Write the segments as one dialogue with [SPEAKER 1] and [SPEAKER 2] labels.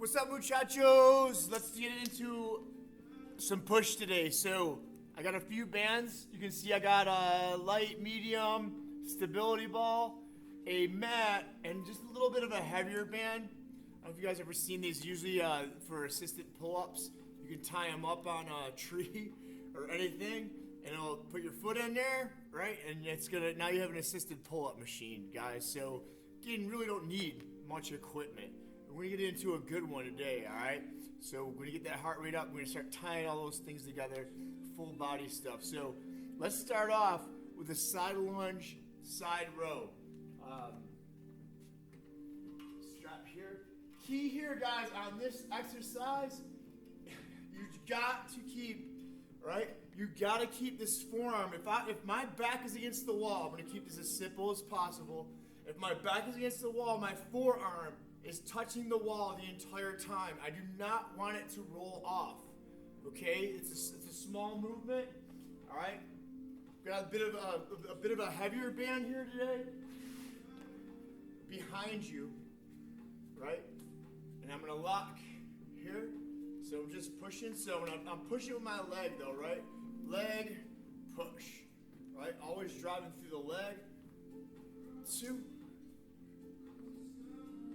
[SPEAKER 1] What's up, muchachos? Let's get into some push today. So I got a few bands. You can see I got a light, medium, stability ball, a mat, and just a little bit of a heavier band. I don't know if you guys ever seen these. Usually for assisted pull-ups, you can tie them up on a tree or anything, and it'll put your foot in there, right? And it's gonna, now you have an assisted pull-up machine, guys. So again, really don't need much equipment. We're gonna get into a good one today, all right? So we're gonna get that heart rate up. We're gonna start tying all those things together, full body stuff. So let's start off with a side lunge, side row. Strap here. Key here, guys, on this exercise, you've got to keep, right? You gotta keep this forearm. If my back is against the wall, I'm gonna keep this as simple as possible. If my back is against the wall, my forearm is touching the wall the entire time. I do not want it to roll off. Okay, it's a small movement. All right, got a bit of a heavier band here today. Behind you, right? And I'm gonna lock here. So I'm just pushing. So when I'm pushing with my leg though, right? Leg, push, right? Always driving through the leg. 2,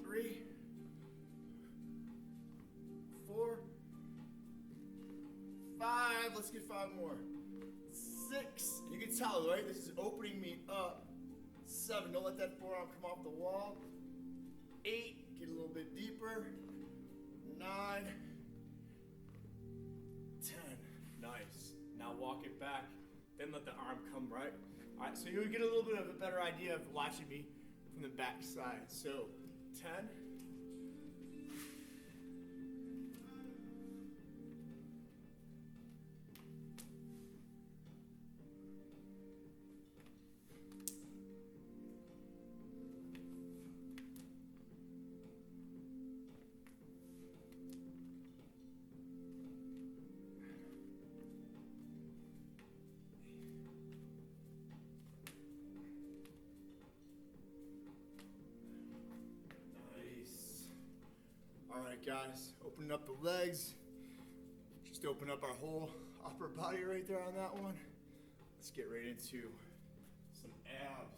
[SPEAKER 1] 3, 4, 5. Let's get 5 more. 6. You can tell, right? This is opening me up. 7. Don't let that forearm come off the wall. 8. Get a little bit deeper. 9. 10. Nice. Now walk it back. Then let the arm come right. All right. So you'll get a little bit of a better idea of watching me from the back side. So 10. Alright guys, opening up the legs. Just open up our whole upper body right there on that one. Let's get right into some abs.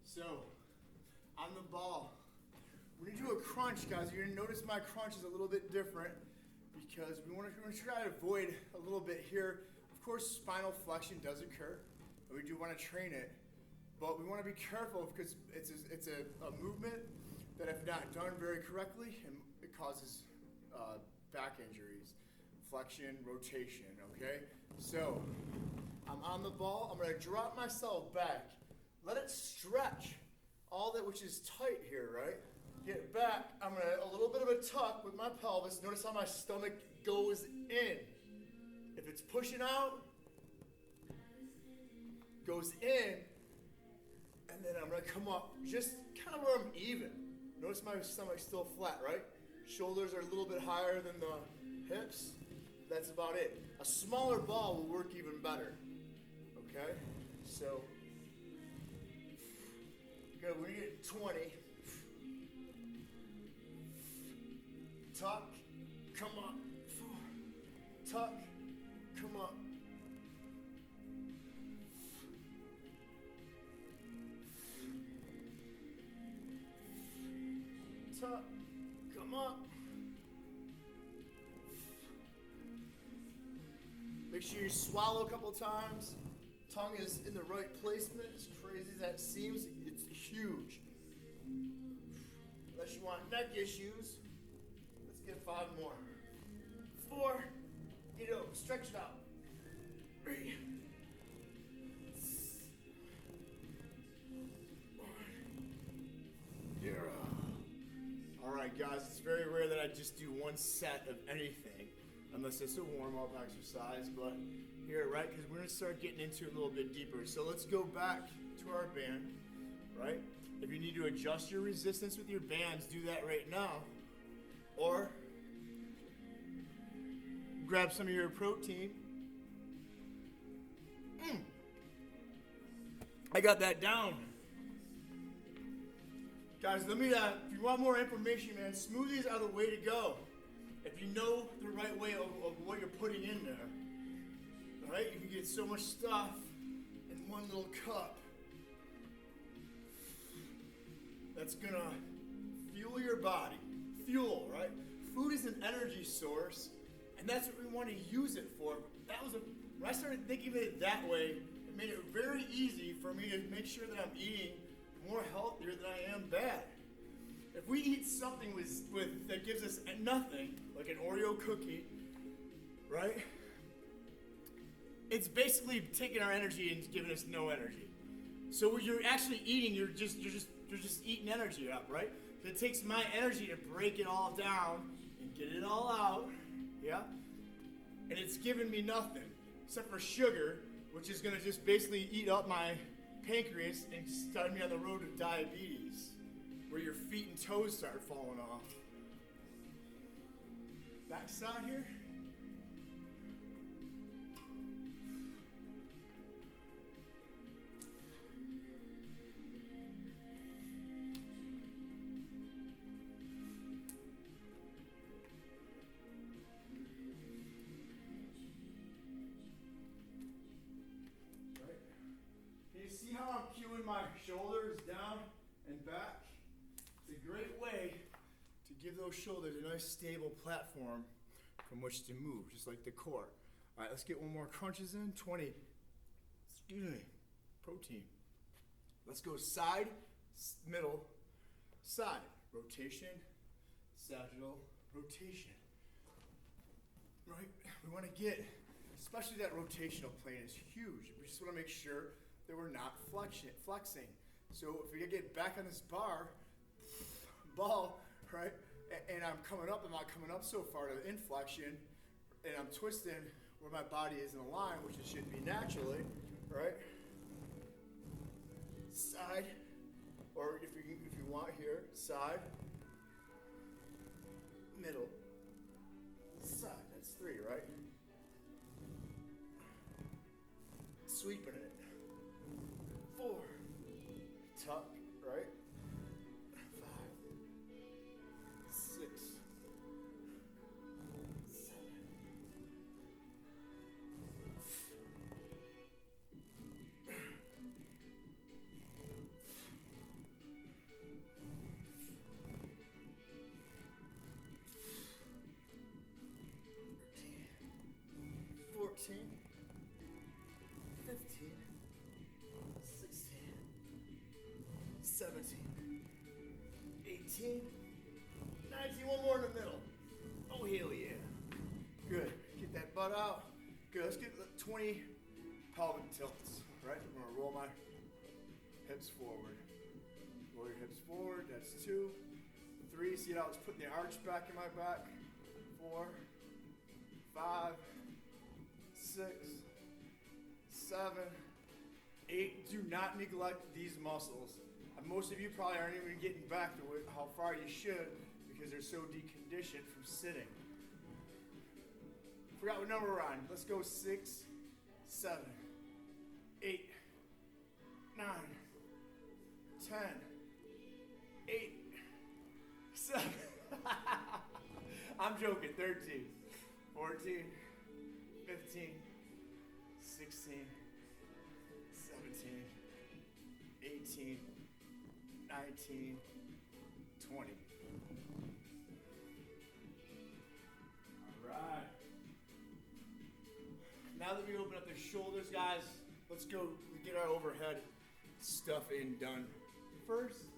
[SPEAKER 1] So, on the ball, we're gonna do a crunch, guys. You're gonna notice my crunch is a little bit different because we're gonna try to avoid a little bit here. Of course, spinal flexion does occur, and we do wanna train it, but we wanna be careful because it's a movement that if not done very correctly, it causes back injuries, flexion, rotation, okay? So, I'm on the ball, I'm gonna drop myself back. Let it stretch, all that which is tight here, right? Get back, I'm gonna, a little bit of a tuck with my pelvis. Notice how my stomach goes in. If it's pushing out, goes in, and then I'm gonna come up just kind of where I'm even. Notice my stomach's still flat, right? Shoulders are a little bit higher than the hips. That's about it. A smaller ball will work even better. Okay? So, good. We're gonna get 20. Tuck, come up. Tuck, come up. Tuck, come up. Make sure you swallow a couple times. Tongue is in the right placement. As crazy as that seems, it's huge. Unless you want neck issues. Let's get 5 more. 4. Get it over. Stretch it out. 3. Alright guys, it's very rare that I just do one set of anything, unless it's a warm-up exercise, but here, right, because we're going to start getting into it a little bit deeper. So let's go back to our band, right? If you need to adjust your resistance with your bands, do that right now. Or grab some of your protein. I got that down. Guys, let me, if you want more information, man, smoothies are the way to go. If you know the right way of what you're putting in there, all right? You can get so much stuff in one little cup. That's gonna fuel your body. Fuel, right? Food is an energy source, and that's what we want to use it for. When I started thinking of it that way, it made it very easy for me to make sure that I'm eating more healthier than I am bad. If we eat something that gives us nothing, like an Oreo cookie, right? It's basically taking our energy and giving us no energy. So when you're actually eating, you're just eating energy up, right? So it takes my energy to break it all down and get it all out, yeah? And it's giving me nothing except for sugar, which is gonna just basically eat up my pancreas and start me on the road to diabetes, where your feet and toes start falling off. Back side here. See how I'm cueing my shoulders down and back? It's a great way to give those shoulders a nice stable platform from which to move, just like the core. All right, let's get one more crunches in. 20, protein. Let's go side, middle, side. Rotation, sagittal, rotation. Right, we want to get, especially that rotational plane is huge. We just want to make sure that we're not flexing. So if we get back on this ball, right, and I'm not coming up so far to inflection, and I'm twisting where my body is in a line, which it should be naturally, right? Side, or if you want here, side, middle, side. That's 3, right? Sweeping it. 4, tuck, right? 5, 6, 7, 14, 15, 16, 17, 18, 19, one more in the middle. Oh, hell yeah. Good. Get that butt out. Good. Let's get 20 pelvic tilts, right? I'm going to roll my hips forward. Roll your hips forward. That's 2. 3. See how it's putting the arch back in my back? 4, 5, 6, 7, 8. Do not neglect these muscles. Most of you probably aren't even getting back to how far you should because they're so deconditioned from sitting. Forgot what number we're on. Let's go 6, 7, 8, 9, 10, 8, 7. I'm joking. 13, 14, 15, 16, 17, 18, 19, 20. All right. Now that we open up the shoulders, guys, let's go get our overhead stuff done. First,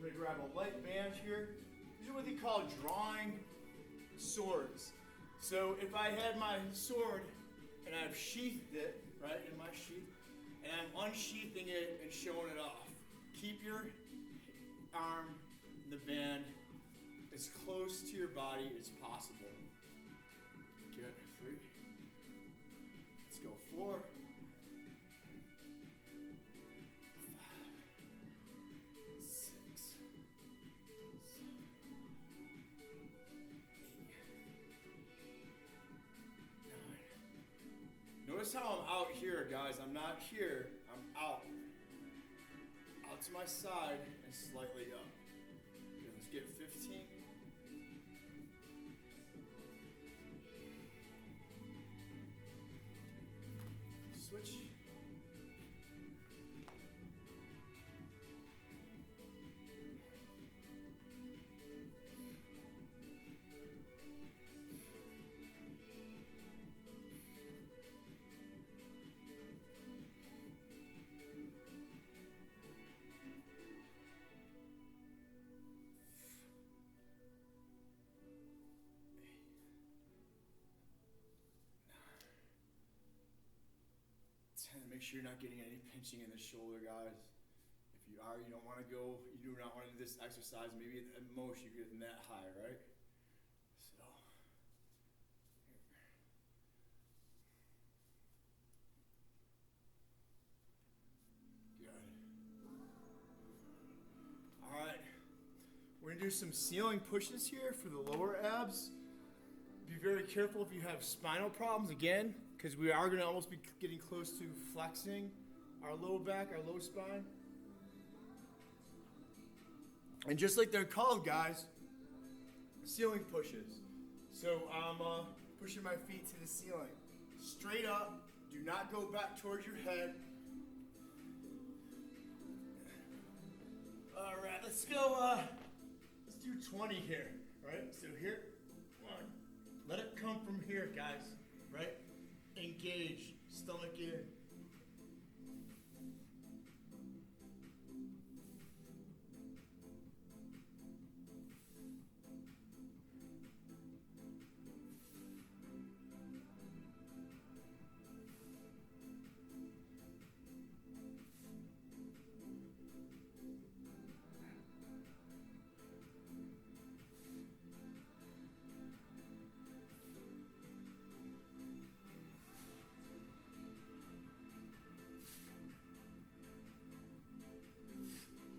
[SPEAKER 1] we're gonna grab a light band here. These are what they call drawing swords. So if I had my sword and I've sheathed it, right, in my sheath, and I'm unsheathing it and showing it off. Keep your arm in the band as close to your body as possible. Good. 3. Let's go 4. 5, 6, 7, 8, 9. Notice how I'm out here, guys. I'm not here. I'm out. Out to my side and slightly up. Make sure you're not getting any pinching in the shoulder, guys. If you are, you don't want to go, you do not want to do this exercise. Maybe at most you get that high, right? So, good. All right. We're going to do some ceiling pushes here for the lower abs. Be very careful if you have spinal problems, again, because we are going to almost be getting close to flexing our low back, our low spine. And just like they're called, guys, ceiling pushes. So I'm pushing my feet to the ceiling. Straight up. Do not go back towards your head. All right, let's go. Let's do 20 here, right? So here, 1. Let it come from here, guys, right? Engage, stomach in.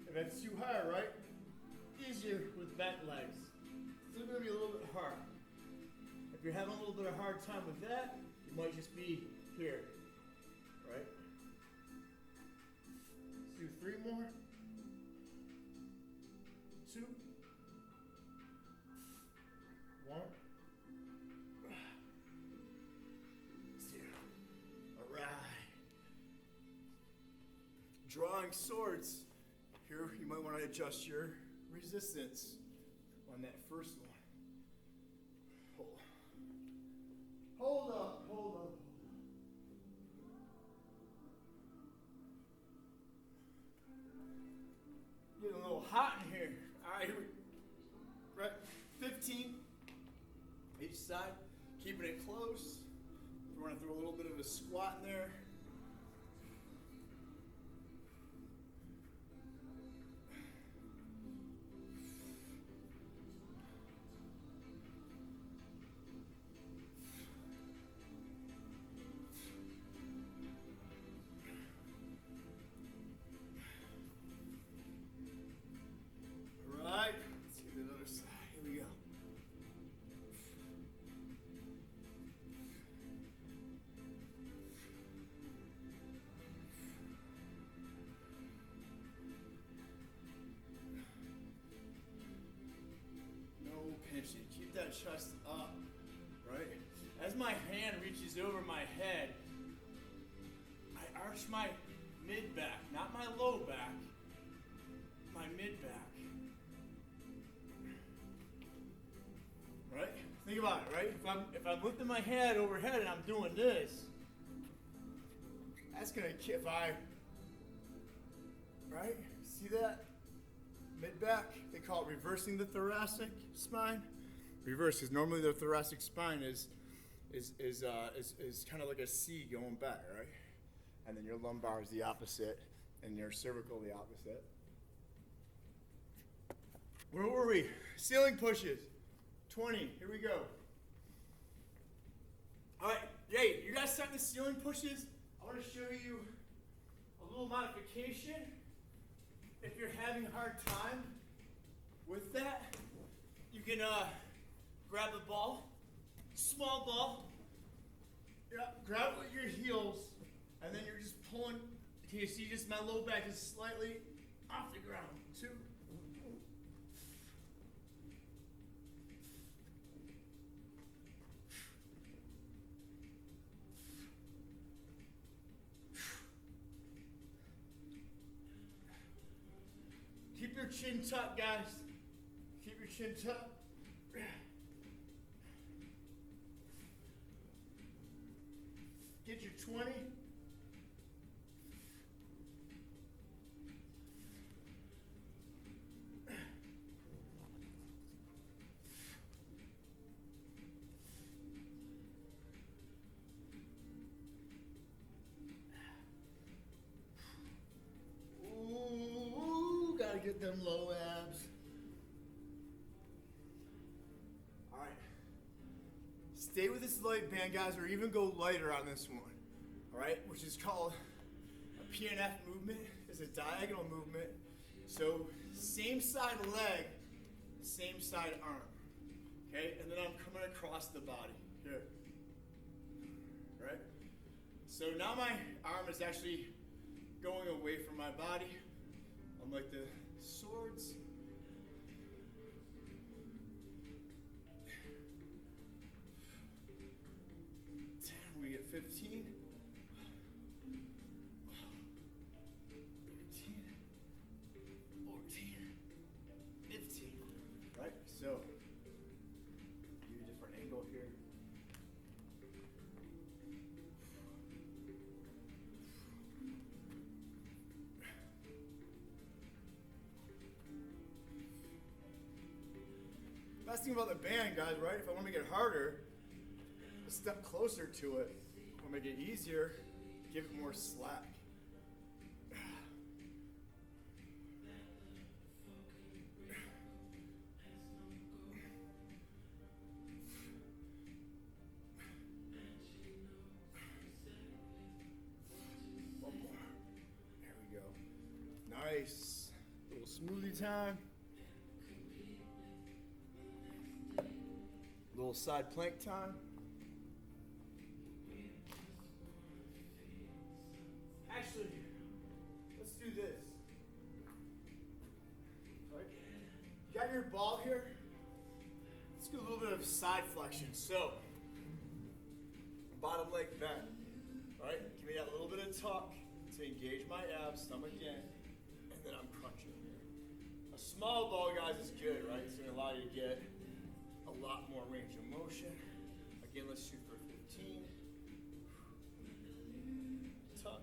[SPEAKER 1] If it's too high, right? Easier with back legs. Still gonna be a little bit hard. If you're having a little bit of hard time with that, you might just be here, right? Let's do 3 more. 2. 1. 0. All right. Drawing swords. Here, you might want to adjust your resistance on that first one. Hold up, hold up. Getting a little hot in here. All right, here we right. 15 each side, keeping it close. We're going to throw a little bit of a squat in there. Keep that chest up, right? As my hand reaches over my head, I arch my mid-back, not my low back, my mid-back. Right? Think about it, right? If I'm lifting my head overhead and I'm doing this, that's gonna, if I, right? See that? Mid-back, they call it reversing the thoracic spine. Reverse, because normally the thoracic spine is kind of like a C going back, right? And then your lumbar is the opposite, and your cervical the opposite. Where were we? Ceiling pushes. 20. Here we go. All right, hey, you guys start the ceiling pushes. I want to show you a little modification. If you're having a hard time with that, you can grab a ball, small ball. Yeah, grab it with your heels, and then you're just pulling. Okay, you see, just my low back is slightly off the ground. 2. Keep your chin tucked, guys. Keep your chin tucked. Get your 20. Get them low abs. All right. Stay with this light band, guys, or even go lighter on this one. All right, which is called a PNF movement. It's a diagonal movement. So same side leg, same side arm. Okay, and then I'm coming across the body here. Right? So now my arm is actually going away from my body. I'm like the swords. 10, we get 15. 13, 14, 15. Right? So, give you a different angle here. Last thing about the band, guys, right? If I want to make it harder, a step closer to it. I want to make it easier, give it more slack. One more. There we go. Nice. Little smoothie time. Little side plank time. Actually, let's do this. Right. You got your ball here? Let's do a little bit of side flexion. So, bottom leg bend. Right? Give me that little bit of tuck to engage my abs, stomach in, and then I'm crunching. A small ball, guys, is good, right? It's going to allow you to get a lot more range of motion. Again, let's shoot for 15. Tuck.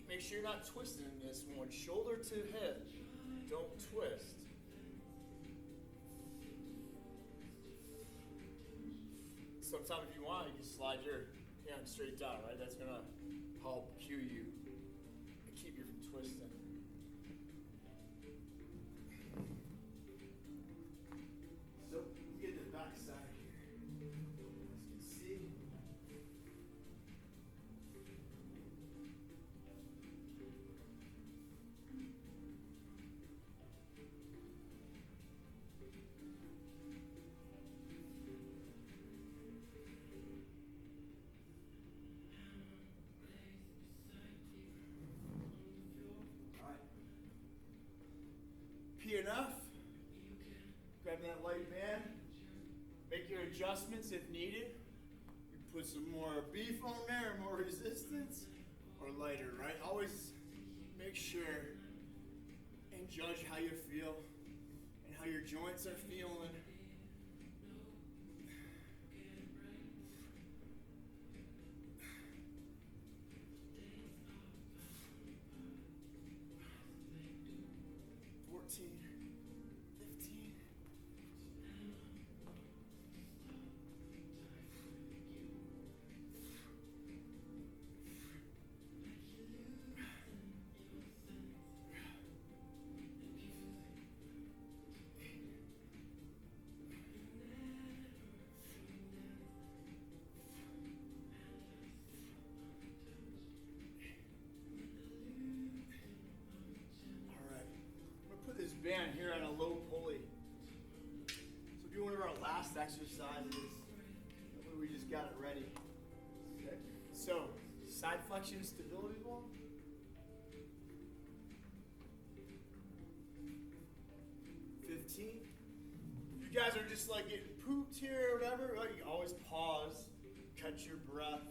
[SPEAKER 1] Make sure you're not twisting in this one. Shoulder to hip. Don't twist. Sometimes if you want, you can slide your hand straight down, right? That's going to help cue you and keep you from twisting. So we get the back side here. As you can see. All right. Enough. Grabbing that light band. Make your adjustments if needed. You put some more beef on there, more resistance, or lighter, right? Always make sure and judge how you feel and how your joints are feeling. Band here on a low pulley. So do one of our last exercises. We just got it ready. Okay. So side flexion stability ball. $15. You guys are just like getting pooped here or whatever, right? You can always pause, catch your breath.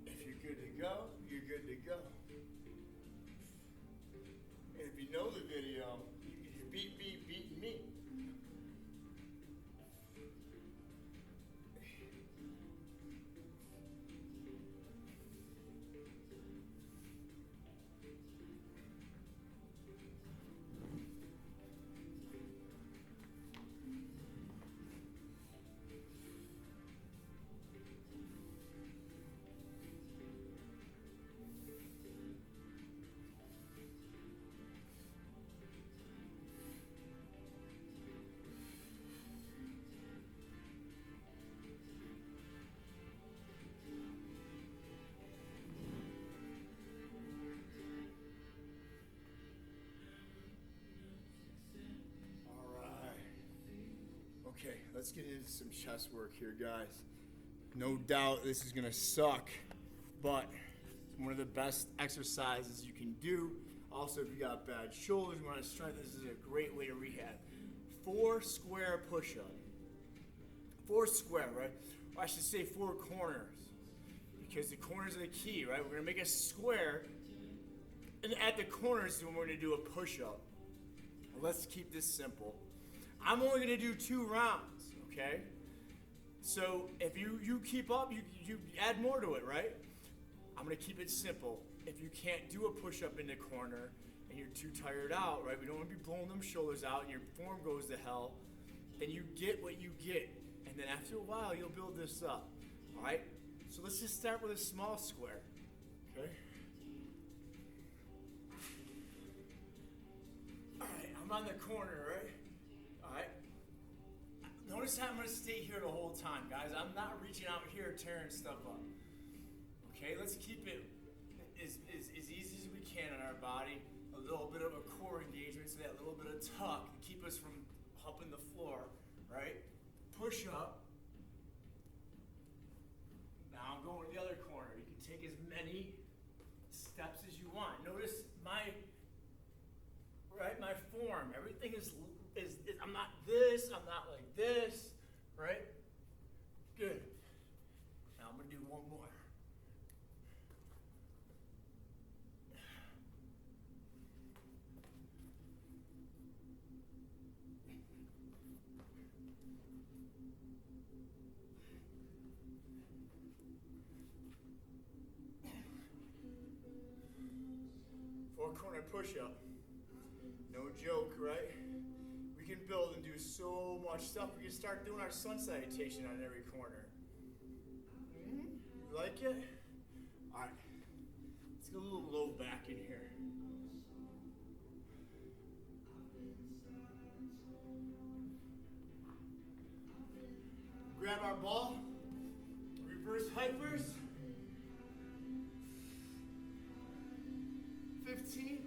[SPEAKER 1] If you're good to go, you're good to go. And if you know the video, you beat me. let's get into some chest work here, guys. No doubt this is gonna suck, but it's one of the best exercises you can do. Also, if you got bad shoulders, you want to strengthen, this is a great way to rehab. 4 square push-up. 4 square, right? Or I should say 4 corners, because the corners are the key, right? We're gonna make a square, and at the corners is when we're gonna do a push-up. Let's keep this simple. I'm only gonna do 2 rounds, okay? So if you keep up, you add more to it, right? I'm gonna keep it simple. If you can't do a push-up in the corner and you're too tired out, right? We don't wanna be blowing them shoulders out and your form goes to hell, then you get what you get. And then after a while, you'll build this up, all right? So let's just start with a small square, okay? All right, I'm on the corner, right? All right. Notice how I'm gonna stay here the whole time, guys. I'm not reaching out here tearing stuff up. Okay, let's keep it as easy as we can on our body. A little bit of a core engagement, so that little bit of tuck to keep us from humping the floor, right? Push up. Now I'm going to the other corner. You can take as many steps as you want. Notice my form. Everything is I'm not this, I'm not like this, right? Good. Now I'm going to do one more. Corner push-up. No joke, right? We can build and do so much stuff. We can start doing our sun salutation on every corner. You like it? All right. Let's get a little low back in here. Grab our ball. Reverse hypers. 15.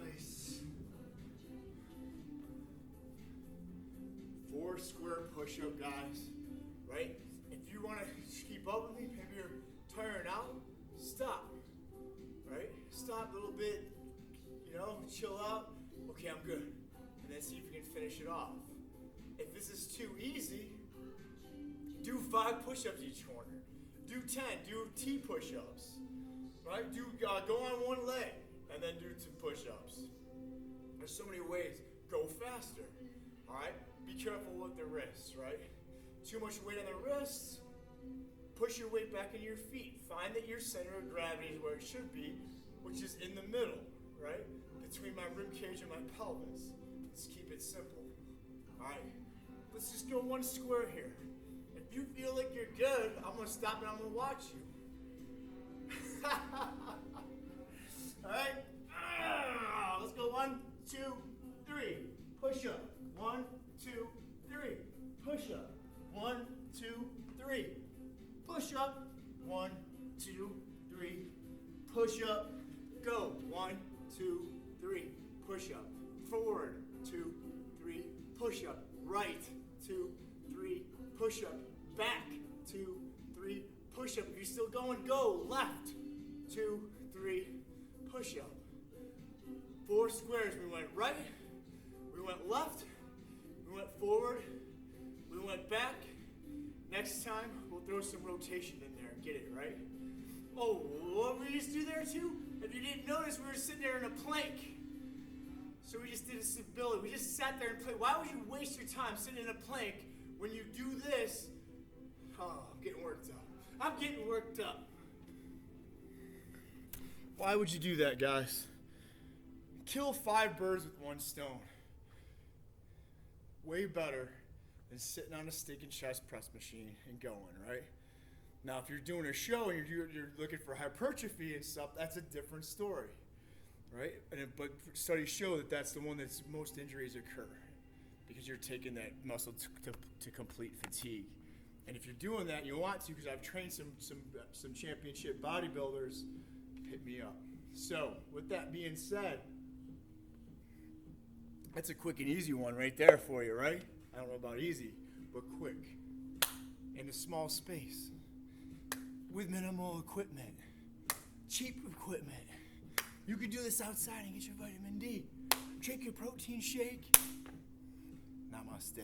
[SPEAKER 1] Nice. 4 square push-up, guys. Right? If you want to keep up with me, maybe you're tiring out, stop. Right? Stop a little bit, chill out. Okay, I'm good. And then see if you can finish it off. If this is too easy, do 5 push-ups each corner. Do 10, do T push-ups. Right? Go on one leg and then do 2 push-ups. There's so many ways. Go faster. All right? Be careful with the wrists, right? Too much weight on the wrists, push your weight back into your feet. Find that your center of gravity is where it should be, which is in the middle, right? Between my rib cage and my pelvis. Let's keep it simple. All right? Let's just go 1 square here. If you feel like you're good, I'm going to stop and I'm going to watch you. All right? Let's go 1, 2, 3. Push up. 1, 2, 3. Push up. 1, 2, 3. Push up. 1, 2, 3. Push up. Go. 1, 2, 3. Push up. Forward. 2, 3. Push up. Right. 2, 3. Push up. Back. 2, 3. Push up. If you're still going, go. Left. 2, 3. Push up. 4 squares. We went right. We went left. We went forward. We went back. Next time, we'll throw some rotation in there and get it, right? Oh, what we just do there too? If you didn't notice, we were sitting there in a plank. So we just did a stability. We just sat there and played. Why would you waste your time sitting in a plank when you do this? Oh, I'm getting worked up. I'm getting worked up. Why would you do that, guys? Kill 5 birds with 1 stone. Way better than sitting on a stinking chest press machine and going, right? Now, if you're doing a show and you're looking for hypertrophy and stuff, that's a different story. right? But studies show that that's the one that's most injuries occur because you're taking that muscle to complete fatigue. And if you're doing that, you want to, because I've trained some championship bodybuilders, hit me up. So with that being said, that's a quick and easy one right there for you, right? I don't know about easy, but quick. In a small space, with minimal equipment, cheap equipment. You can do this outside and get your vitamin D. Drink your protein shake. Namaste.